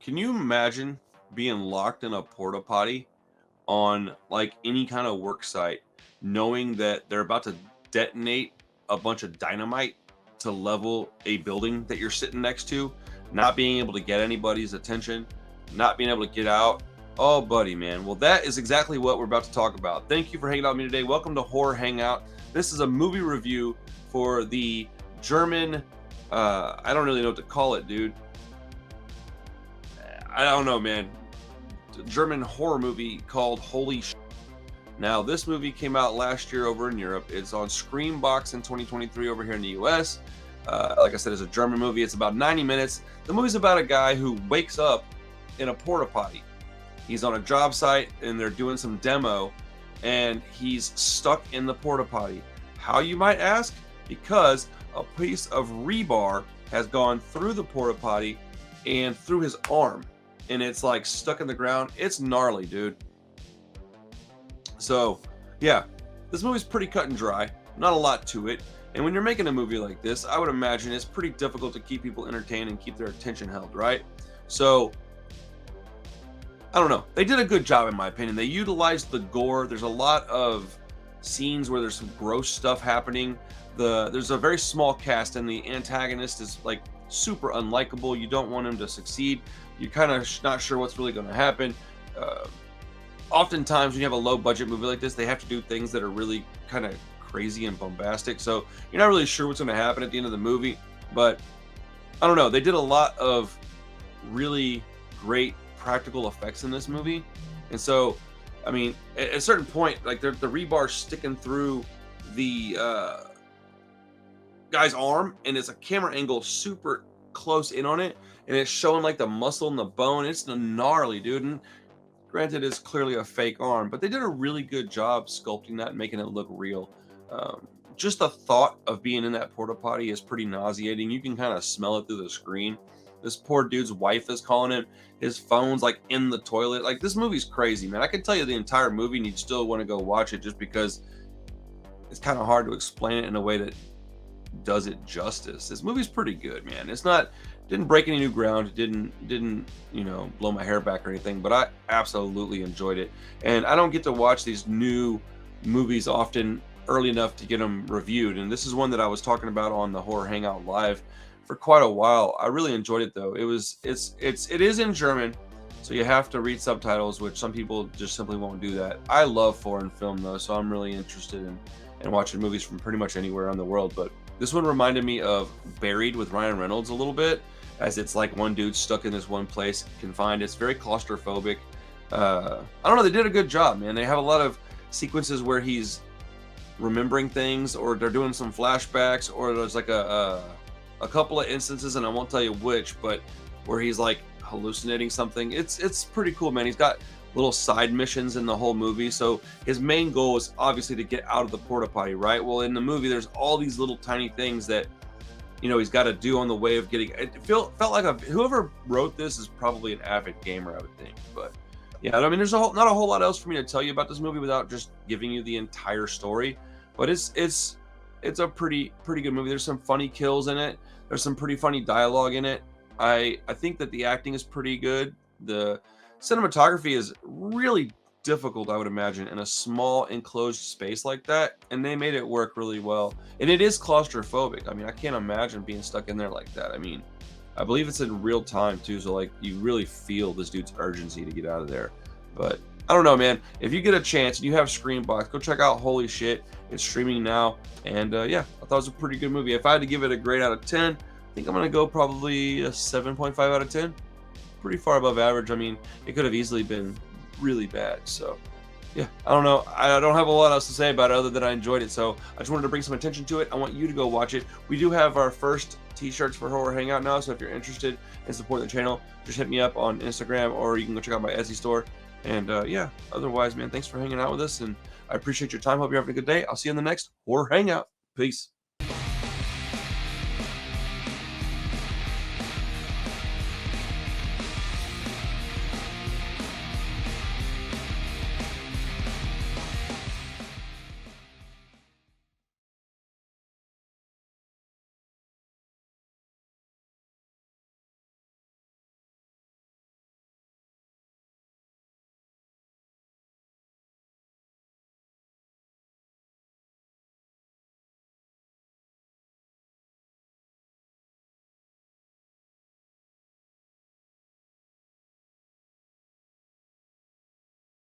Can you imagine being locked in a porta potty on like any kind of work site, knowing that they're about to detonate a bunch of dynamite to level a building that you're sitting next to, not being able to get anybody's attention, not being able to get out? Oh, buddy, man. Well, that is exactly what we're about to talk about. Thank you for hanging out with me today. Welcome to Horror Hangout. This is a movie review for the German, I don't really know what to call it, dude. I don't know, man. German horror movie called Holy Shit. Now, this movie came out last year over in Europe. It's on Screambox in 2023 over here in the US. Like I said, it's a German movie. It's about 90 minutes. The movie's about a guy who wakes up in a porta potty. He's on a job site and they're doing some demo and he's stuck in the porta potty. How, you might ask? Because a piece of rebar has gone through the porta potty and through his arm, and it's like stuck in the ground. It's gnarly, dude. So yeah, this movie's pretty cut and dry, not a lot to it. And when you're making a movie like this, I would imagine it's pretty difficult to keep people entertained and keep their attention held, right? So I don't know, they did a good job in my opinion. They utilized the gore. There's a lot of scenes where there's some gross stuff happening. There's a very small cast, and the antagonist is like super unlikable. You don't want him to succeed. You're kind of not sure what's really going to happen. Oftentimes when you have a low budget movie like this, they have to do things that are really kind of crazy and bombastic, so you're not really sure what's going to happen at the end of the movie. But I don't know, they did a lot of really great practical effects in this movie. And so I mean, at a certain point, like the rebar sticking through the guy's arm, and it's a camera angle super close in on it, and it's showing like the muscle and the bone. It's gnarly, dude. And granted, it's clearly a fake arm, but they did a really good job sculpting that and making it look real. Just the thought of being in that porta potty is pretty nauseating. You can kind of smell it through the screen. This poor dude's wife is calling him. His phone's like in the toilet. Like, this movie's crazy, man. I can tell you the entire movie and you'd still want to go watch it, just because it's kind of hard to explain it in a way that does it justice. This movie's pretty good, man. It's not, didn't break any new ground. It didn't, you know, blow my hair back or anything, but I absolutely enjoyed it. And I don't get to watch these new movies often early enough to get them reviewed. And this is one that I was talking about on the Horror Hangout Live for quite a while. I really enjoyed it though. It is in German, so you have to read subtitles, which some people just simply won't do that. I love foreign film though, so I'm really interested in watching movies from pretty much anywhere around the world. But this one reminded me of Buried with Ryan Reynolds a little bit, as it's like one dude stuck in this one place, confined. It's very claustrophobic. I don't know, they did a good job, man. They have a lot of sequences where he's remembering things, or they're doing some flashbacks, or there's like a couple of instances, and I won't tell you which, but where he's like hallucinating something. It's pretty cool, man. He's got little side missions in the whole movie. So his main goal is obviously to get out of the porta potty, right? Well, in the movie, there's all these little tiny things that, you know, he's got to do on the way of getting. It felt like whoever wrote this is probably an avid gamer, I would think. But yeah, I mean, there's not a whole lot else for me to tell you about this movie without just giving you the entire story. But it's a pretty good movie. There's some funny kills in it. There's some pretty funny dialogue in it. I think that the acting is pretty good. The cinematography is really difficult, I would imagine, in a small enclosed space like that, and they made it work really well. And it is claustrophobic. I mean, I can't imagine being stuck in there like that. I mean, I believe it's in real time too, so like you really feel this dude's urgency to get out of there. But I don't know, man. If you get a chance and you have Screambox, go check out Holy Shit. It's streaming now, and yeah, I thought it was a pretty good movie. If I had to give it a grade out of 10, I think I'm gonna go probably a 7.5 out of 10. Pretty far above average. I mean, it could have easily been really bad. So yeah, I don't know. I don't have a lot else to say about it other than I enjoyed it. So I just wanted to bring some attention to it. I want you to go watch it. We do have our first t-shirts for Horror Hangout now, so if you're interested in supporting the channel, just hit me up on Instagram, or you can go check out my Etsy store. And yeah, otherwise, man, thanks for hanging out with us, and I appreciate your time. Hope you're having a good day. I'll see you in the next Horror Hangout. Peace.